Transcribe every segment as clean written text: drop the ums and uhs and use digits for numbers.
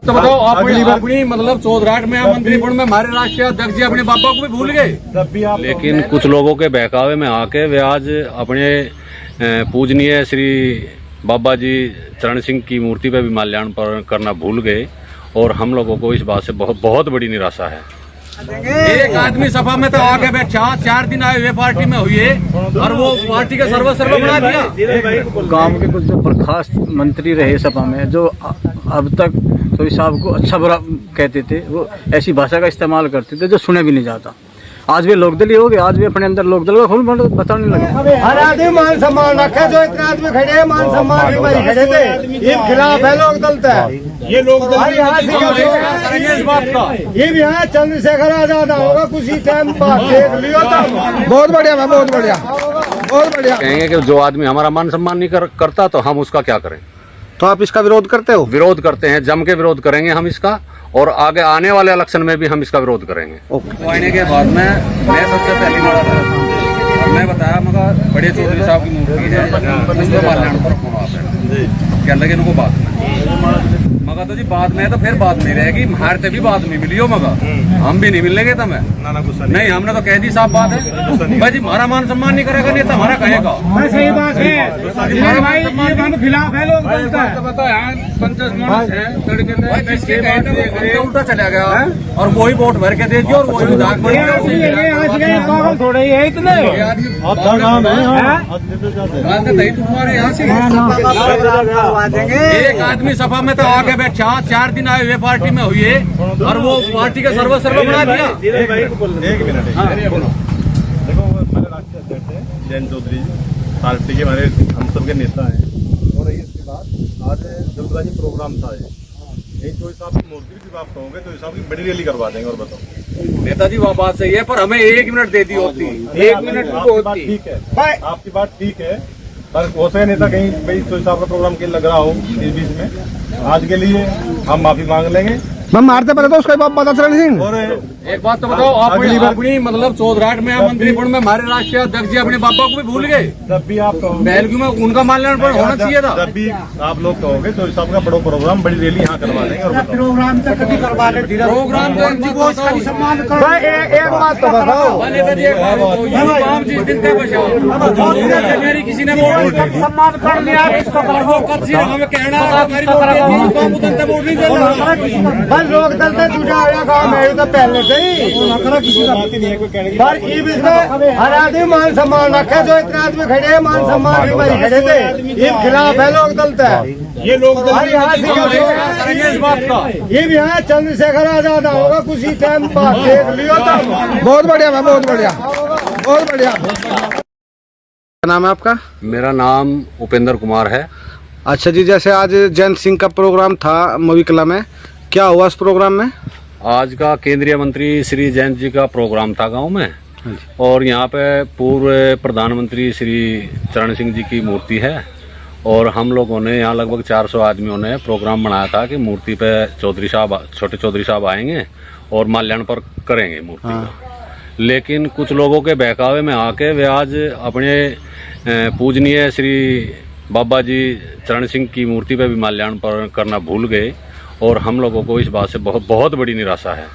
तो बताओ अपनी मतलब चौधराट में मंत्रिपद में हमारे राष्ट्रीय अध्यक्ष जी अपने बाबा को भी भूल गए। लेकिन कुछ लोगों के बहकावे में आके वे आज अपने पूजनीय श्री बाबा जी चरण सिंह की मूर्ति पर भी माल्यार्पण करना भूल गए और हम लोगों को इस बात से बहुत बड़ी निराशा है। एक आदमी सभा में तो आगे बैठा 4 दिन आए हुए पार्टी में हुए और वो पार्टी का सर्वसर्व बना दिया। गांव के कुछ जो बर्खास्त मंत्री रहे सभा में, जो अब तक तो साहब को अच्छा बुरा कहते थे, वो ऐसी भाषा का इस्तेमाल करते थे जो सुने भी नहीं जाता। आज भी लोकदलीय हो गए, आज भी अपने अंदर लोकदल का खून पता नहीं लगे। हर आदमी मान सम्मान रखे, जो इतने आदमी खड़े हैं मान सम्मान के खड़े थे, ये खिलाफ है लोकदल का। ये लोकदल इस बात का ये भी है चंद्रशेखर आजाद होगा कुछ ही टाइम बाद देख लियो तो बहुत बढ़िया है, बहुत बढ़िया, बहुत बढ़िया। कहेंगे कि जो आदमी हमारा मान सम्मान नहीं करता तो हम उसका क्या करें। तो आप इसका विरोध करते हो? विरोध करते हैं, जम के विरोध करेंगे हम इसका और आगे आने वाले इलेक्शन में भी हम इसका विरोध करेंगे। आने के बाद में मैं सबसे पहली बार मैं बताया मगर बड़े चौधरी साहब की मूर्ति है उसको माल्यार्पण क्या लगे इनको बात में मगर तो जी बाद में तो फिर बात नहीं रहेगी। हमारे भी बात नहीं मिली हो मगर हम भी नहीं मिलेंगे तो मैं नहीं, हमने तो कह दी साफ बात है भाई जी हमारा मान सम्मान नहीं करेगा नहीं तो हमारा कहेगा। सही बात है, खिलाफ है लोग उल्टा चला गया और वही वोट भर के दे दिया और वही विधायक बन थोड़े ही है इतने तुम्हारे यहाँ से एक आदमी सभा में तो आगे बैठा 4 दिन आए हुए पार्टी में हुए और वो पार्टी का सर्वसर्व बना दिया। एक मिनट देखो, हमारे राष्ट्रीय अध्यक्ष हैं जयंत चौधरी जी, पार्टी के हमारे हम सब के नेता हैं और इसके बाद आज जल्दबाजी प्रोग्राम था। यही चौधरी साहब की मूर्ति की बात कहोगे तो साहब की बड़ी रैली करवा देंगे। और बताओ नेताजी वह बात सही है पर हमें 1 मिनट दे दी होती, 1 मिनट होती। ठीक है, आपकी बात ठीक है पर हो सके नेता कहीं भाई चौधरी साहब का प्रोग्राम कहीं लग रहा हो इस बीच में, आज के लिए हम माफी मांग लेंगे। मैं मारते पहले तो उसका बाप पता चरण सिंह। और एक बात तो बताओ अपनी मतलब चौधराट में मंत्रिपद में हमारे राष्ट्रीय अध्यक्ष जी अपने बाबा को भी भूल गए। जब भी आप बेलगू में उनका माल्यार्पण होना चाहिए था। जब भी आप लोग कहोगे तो साहब का बड़ा प्रोग्राम बड़ी रैली यहाँ करवा देंगे। और प्रोग्राम तो कभी करवा ले, प्रोग्राम तो सम्मान करो। एक बात तो बताओ, जिस दिन तक मेरी किसी ने सम्मान कर लिया वो कब से हमें कहना बस लोकदल से जुड़ा हुआ काम है तो पहले से ही। पर हर आदमी मान सम्मान रखे, जो इतने आदमी खड़े हैं मान सम्मान के खड़े थे, ये खिलाफ है लोकदल का। ये लोकदल इस बात का ये भी है चंद्रशेखर आजाद होगा कुछ ही टाइम बाद देख लियो तो बहुत बढ़िया, बहुत बढ़िया, बहुत बढ़िया। क्या नाम है आपका? मेरा नाम उपेंद्र कुमार है। अच्छा जी, जैसे आज जयंत सिंह का प्रोग्राम था मूवी कला में, क्या हुआ इस प्रोग्राम में? आज का केंद्रीय मंत्री श्री जयंत जी का प्रोग्राम था गांव में और यहाँ पे पूर्व प्रधानमंत्री श्री चरण सिंह जी की मूर्ति है और हम लोगों ने यहाँ लगभग 400 आदमियों ने प्रोग्राम बनाया था कि मूर्ति पे छोटे चौधरी साहब आएंगे और माल्यार्पण करेंगे मूर्ति का। लेकिन कुछ लोगों के बहकावे में आके वे आज अपने पूजनीय श्री बाबा जी चरण सिंह की मूर्ति पे भी माल्यार्पण करना भूल गए और हम लोगों को इस बात से बहुत बड़ी निराशा है।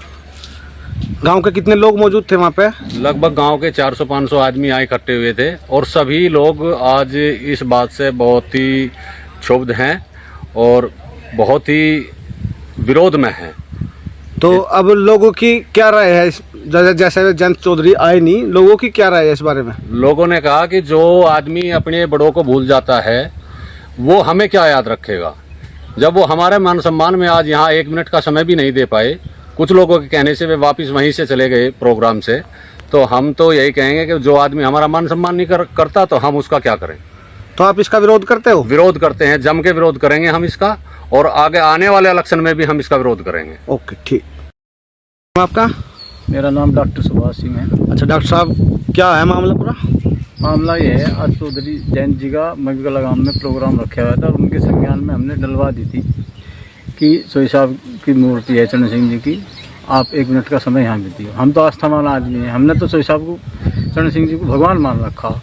गांव के कितने लोग मौजूद थे वहाँ पे? लगभग गांव के 400-500 आदमी यहाँ इकट्ठे हुए थे और सभी लोग आज इस बात से बहुत ही क्षुब्ध हैं और बहुत ही विरोध में हैं। तो अब लोगों की क्या राय है? जैसे जयंत चौधरी आए नहीं, लोगों की क्या राय है इस बारे में? लोगों ने कहा कि जो आदमी अपने बड़ों को भूल जाता है वो हमें क्या याद रखेगा। जब वो हमारे मान सम्मान में आज यहाँ 1 मिनट का समय भी नहीं दे पाए, कुछ लोगों के कहने से वे वापस वहीं से चले गए प्रोग्राम से, तो हम तो यही कहेंगे कि जो आदमी हमारा मान सम्मान नहीं करता तो हम उसका क्या करें। तो आप इसका विरोध करते हो? विरोध करते हैं, जम के विरोध करेंगे हम इसका और आगे आने वाले इलेक्शन में भी हम इसका विरोध करेंगे। ओके, ठीक। आपका? मेरा नाम डॉक्टर सुभाष सिंह है। अच्छा डॉक्टर साहब, क्या है मामला पूरा? मामला ये है, आज चौधरी जयंत जी का मगला गांव में प्रोग्राम रखा हुआ था और उनके संज्ञान में हमने डलवा दी थी कि चौधरी साहब की मूर्ति है चरण सिंह जी की, आप 1 मिनट का समय यहाँ भी दियो। हम तो आस्थावान आदमी हैं, हमने तो चौधरी साहब को चरण सिंह जी को भगवान मान रखा,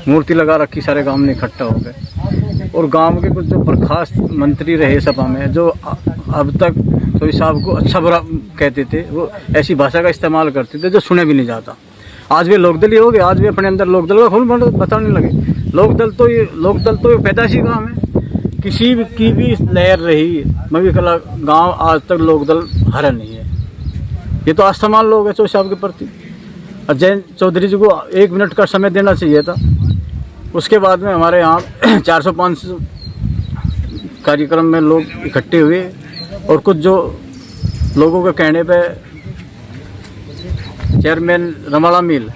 मूर्ति लगा रखी, सारे गांव में इकट्ठा हो गए और गांव के कुछ जो बर्खास्त मंत्री रहे सभा में, जो अब तक चौधरी साहब को अच्छा बुरा कहते थे, वो ऐसी भाषा का इस्तेमाल करते थे जो सुने भी नहीं जाता। आज भी लोकदल ही हो गए, आज भी अपने अंदर लोकदल का खून बताने लगे। लोकदल तो ये पैदाशी काम है। किसी की भी लहर रही मवी कला गांव, आज तक लोकदल हरा नहीं है। ये तो आस्थामान लोग है चौधरी साहब के प्रति। और जयंत चौधरी जी को 1 मिनट का समय देना चाहिए था। उसके बाद में हमारे यहाँ 400-500 कार्यक्रम में लोग इकट्ठे हुए और कुछ जो लोगों के कहने पे चेयरमैन रमाला मिल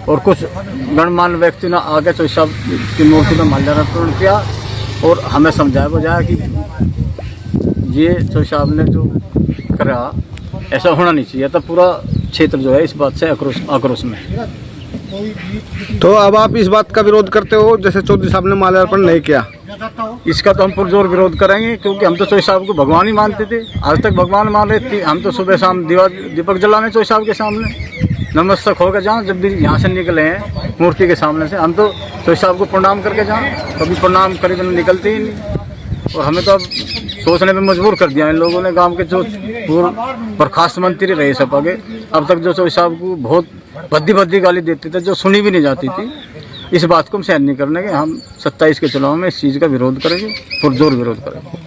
और कुछ गणमान्य व्यक्ति ने आगे चौधरी साहब की मूर्ति में माल्यार्पण किया और हमें समझाया बुझाया कि ये चौधरी साहब ने जो करा ऐसा होना नहीं चाहिए था। पूरा क्षेत्र जो है इस बात से आक्रोश में है। तो अब आप इस बात का विरोध करते हो जैसे चौधरी साहब ने माल्यार्पण नहीं किया? इसका तो हम पुरजोर विरोध करेंगे, क्योंकि हम तो चौधरी साहब को भगवान ही मानते थे। आज तक भगवान मान रहे थे। हम तो सुबह शाम दीपक जलाने चौधरी साहब के सामने नमस्तक होकर जाएं। जब भी यहाँ से निकले हैं मूर्ति के सामने से, हम तो चौधरी साहब को प्रणाम करके जाएं। कभी प्रणाम करीबन निकलते ही नहीं। और हमें तो अब सोचने में मजबूर कर दिया इन लोगों ने। गांव के जो पूर्व बर्खास्त मंत्री रहे सब आगे, अब तक जो चौधरी साहब को बहुत भद्दी गाली देते थे जो सुनी भी नहीं जाती थी, इस बात को हम सहन नहीं करने के। हम 27 के चुनाव में इस चीज़ का विरोध करेंगे, पुरजोर विरोध करेंगे।